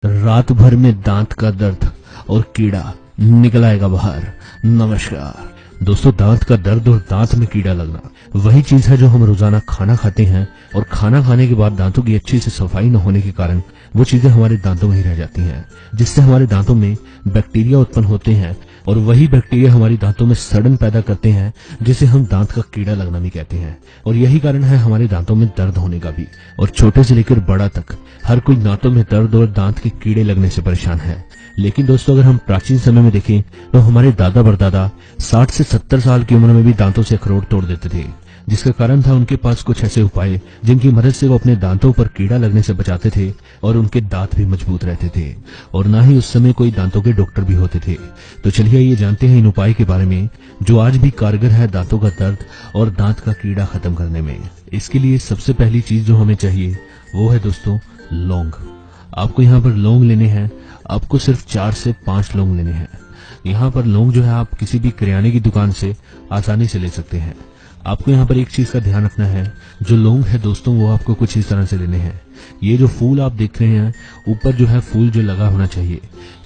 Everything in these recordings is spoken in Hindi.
रात भर में दांत का दर्द और कीड़ा निकल आएगा बाहर। नमस्कार दोस्तों, दांत का दर्द और दांत में कीड़ा लगना वही चीज है जो हम रोजाना खाना खाते हैं और खाना खाने के बाद दांतों की अच्छी से सफाई न होने के कारण वो चीजें हमारे दांतों में ही रह जाती हैं, जिससे हमारे दांतों में बैक्टीरिया उत्पन्न होते हैं और वही बैक्टीरिया हमारी दांतों में सड़न पैदा करते हैं, जिसे हम दांत का कीड़ा लगना भी कहते हैं। और यही कारण है हमारे दांतों में दर्द होने का भी। और छोटे से लेकर बड़ा तक हर कोई दांतों में दर्द और दांत के कीड़े लगने से परेशान है। लेकिन दोस्तों, अगर हम प्राचीन समय में देखें तो हमारे दादा परदादा 60 से 70 साल की उम्र में भी दांतों से अखरोट तोड़ देते थे, जिसका कारण था उनके पास कुछ ऐसे उपाय जिनकी मदद से वो अपने दांतों पर कीड़ा लगने से बचाते थे और उनके दांत भी मजबूत रहते थे। और ना ही उस समय कोई दांतों के डॉक्टर भी होते थे। तो चलिए ये जानते हैं इन उपाय के बारे में जो आज भी कारगर है दांतों का दर्द और दांत का कीड़ा खत्म करने में। इसके लिए सबसे पहली चीज जो हमें चाहिए वो है दोस्तों लौंग। आपको यहाँ पर लौंग लेने हैं। आपको सिर्फ 4 से 5 लौंग लेने हैं। यहाँ पर लौंग जो है आप किसी भी किराने की दुकान से आसानी से ले सकते हैं। आपको यहाँ पर एक चीज का ध्यान रखना है, जो लौंग है दोस्तों वो आपको कुछ इस तरह से लेने हैं। ये जो फूल आप देख रहे हैं ऊपर जो है फूल जो लगा होना चाहिए,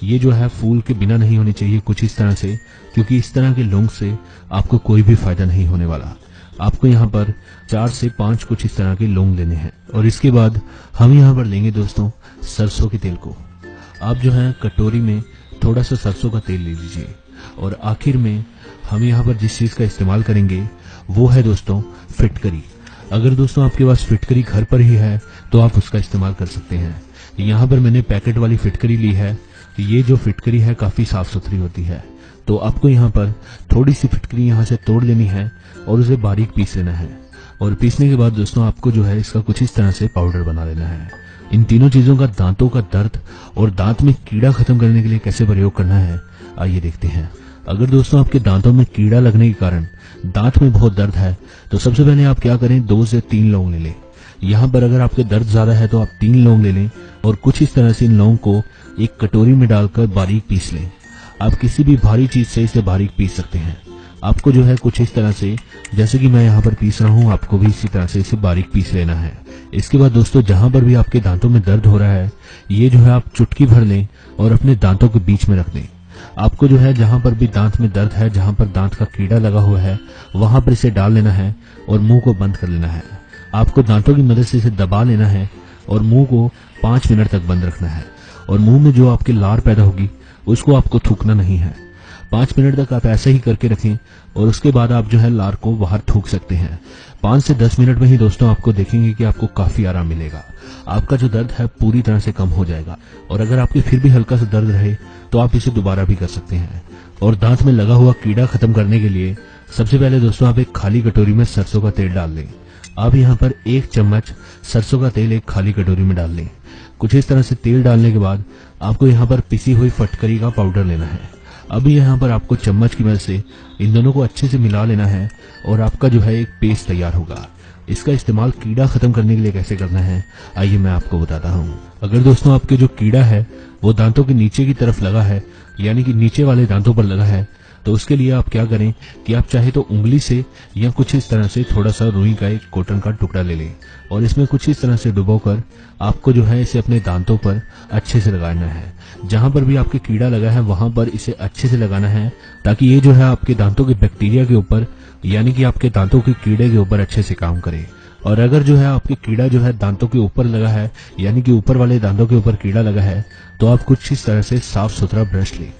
ये जो है फूल के बिना नहीं होनी चाहिए, कुछ इस तरह से, क्योंकि इस तरह के लौंग से आपको कोई भी फायदा नहीं होने वाला। आपको यहाँ पर 4 से 5 कुछ इस तरह के लौंग लेने हैं। और इसके बाद हम यहाँ पर लेंगे दोस्तों सरसों के तेल को। आप जो है कटोरी में थोड़ा सा सरसों का तेल ले लीजिए। और आखिर में हम यहाँ पर जिस चीज का इस्तेमाल करेंगे वो है दोस्तों फिटकरी। अगर दोस्तों आपके पास फिटकरी घर पर ही है तो आप उसका इस्तेमाल कर सकते हैं। यहाँ पर मैंने पैकेट वाली फिटकरी ली है। ये जो फिटकरी है काफी साफ सुथरी होती है। तो आपको यहाँ पर थोड़ी सी फिटकरी यहाँ से तोड़ लेनी है और उसे बारीक पीस लेना है। और पीसने के बाद दोस्तों आपको जो है इसका कुछ इस तरह से पाउडर बना लेना है। इन तीनों चीजों का दांतों का दर्द और दांत में कीड़ा खत्म करने के लिए कैसे प्रयोग करना है आइए देखते हैं। अगर दोस्तों आपके दांतों में कीड़ा लगने के कारण दांत में बहुत दर्द है तो सबसे पहले आप क्या करें, 2 से 3 लौंग ले लें। यहाँ पर अगर आपके दर्द ज्यादा है तो आप 3 लौंग ले लें और कुछ इस तरह से इन लौंग को एक कटोरी में डालकर बारीक पीस लें। आप किसी भी भारी चीज से इसे बारीक पीस सकते हैं। आपको जो है कुछ इस तरह से, जैसे कि मैं यहाँ पर पीस रहा हूँ, आपको भी इसी तरह से इसे बारीक पीस लेना है। इसके बाद दोस्तों जहां पर भी आपके दांतों में दर्द हो रहा है ये जो है आप चुटकी भर लें और अपने दांतों के बीच में रख दें। आपको जो है जहां पर भी दांत में दर्द है, जहां पर दांत का कीड़ा लगा हुआ है, वहां पर इसे डाल लेना है और मुंह को बंद कर लेना है। आपको दांतों की मदद से इसे दबा लेना है और मुंह को 5 मिनट तक बंद रखना है। और मुंह में जो आपकी लार पैदा होगी उसको आपको थूकना नहीं है। 5 मिनट तक आप ऐसे ही करके रखें और उसके बाद आप जो है लार को बाहर थूक सकते हैं। 5 से 10 मिनट में ही दोस्तों आपको देखेंगे कि आपको काफी आराम मिलेगा। आपका जो दर्द है पूरी तरह से कम हो जाएगा। और अगर आपके फिर भी हल्का सा दर्द रहे तो आप इसे दोबारा भी कर सकते हैं। और दांत में लगा हुआ कीड़ा खत्म करने के लिए सबसे पहले दोस्तों आप एक खाली कटोरी में सरसों का तेल डाल लें। आप यहाँ पर 1 चम्मच सरसों का तेल एक खाली कटोरी में डाल लें। कुछ इस तरह से तेल डालने के बाद आपको यहाँ पर पिसी हुई फटकरी का पाउडर लेना है। अभी यहाँ पर आपको चम्मच की मदद से इन दोनों को अच्छे से मिला लेना है और आपका जो है एक पेस्ट तैयार होगा। इसका इस्तेमाल कीड़ा खत्म करने के लिए कैसे करना है आइए मैं आपको बताता हूँ। अगर दोस्तों आपके जो कीड़ा है वो दांतों के नीचे की तरफ लगा है, यानी कि नीचे वाले दांतों पर लगा है, तो उसके लिए आप क्या करें कि आप चाहे तो उंगली से या कुछ इस तरह से थोड़ा सा रुई का एक कॉटन का टुकड़ा ले लें और इसमें कुछ इस तरह से डुबोकर आपको जो है इसे अपने दांतों पर अच्छे से लगाना है। जहां पर भी आपके कीड़ा लगा है वहां पर इसे अच्छे से लगाना है, ताकि ये जो है आपके दांतों के बैक्टीरिया के ऊपर, यानी कि आपके दांतों के कीड़े के ऊपर अच्छे से काम करे। और अगर जो है आपके कीड़ा जो है दांतों के ऊपर लगा है, यानी कि ऊपर वाले दांतों के ऊपर कीड़ा लगा है, तो आप कुछ इस तरह से साफ सुथरा ब्रश लें।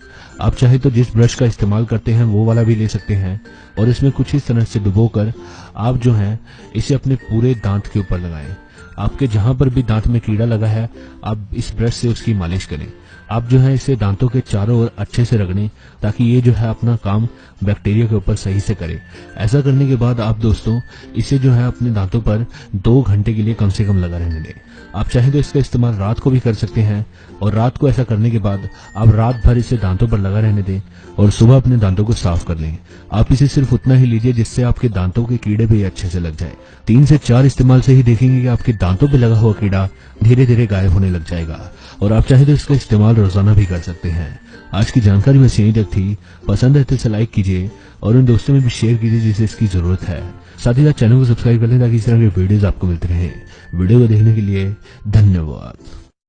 आप चाहे तो जिस ब्रश का इस्तेमाल करते हैं वो वाला भी ले सकते हैं और इसमें कुछ इस तरह से डुबोकर आप जो है इसे अपने पूरे दांत के ऊपर लगाएं। आपके जहां पर भी दांत में कीड़ा लगा है आप इस ब्रश से उसकी मालिश करें। आप जो है इसे दांतों के चारों ओर अच्छे से रगड़ें ताकि ये जो है अपना काम बैक्टीरिया के ऊपर सही से करे। ऐसा करने के बाद आप दोस्तों इसे जो है अपने दांतों पर 2 घंटे के लिए कम से कम लगा रहने दें। आप चाहें तो इसका इस्तेमाल रात को भी कर सकते हैं और रात को ऐसा करने के बाद आप रात भर इसे दांतों पर लगा रहने दें और सुबह अपने दांतों को साफ कर लें। आप इसे सिर्फ उतना ही लीजिए जिससे आपके दांतों के कीड़े भी अच्छे से लग जाए। 3 से 4 इस्तेमाल से ही देखेंगे कि आपके दांतों पर लगा हुआ कीड़ा धीरे धीरे गायब होने लग जाएगा। और आप चाहे तो इसका इस्तेमाल रोजाना भी कर सकते हैं। आज की जानकारी बस यहीं तक थी। पसंद है तो इसे लाइक कीजिए और उन दोस्तों में भी शेयर कीजिए जिसे इसकी जरूरत है। साथ ही साथ चैनल को सब्सक्राइब कर लें ताकि इस तरह के वीडियोस आपको मिलते रहे। वीडियो को देखने के लिए धन्यवाद।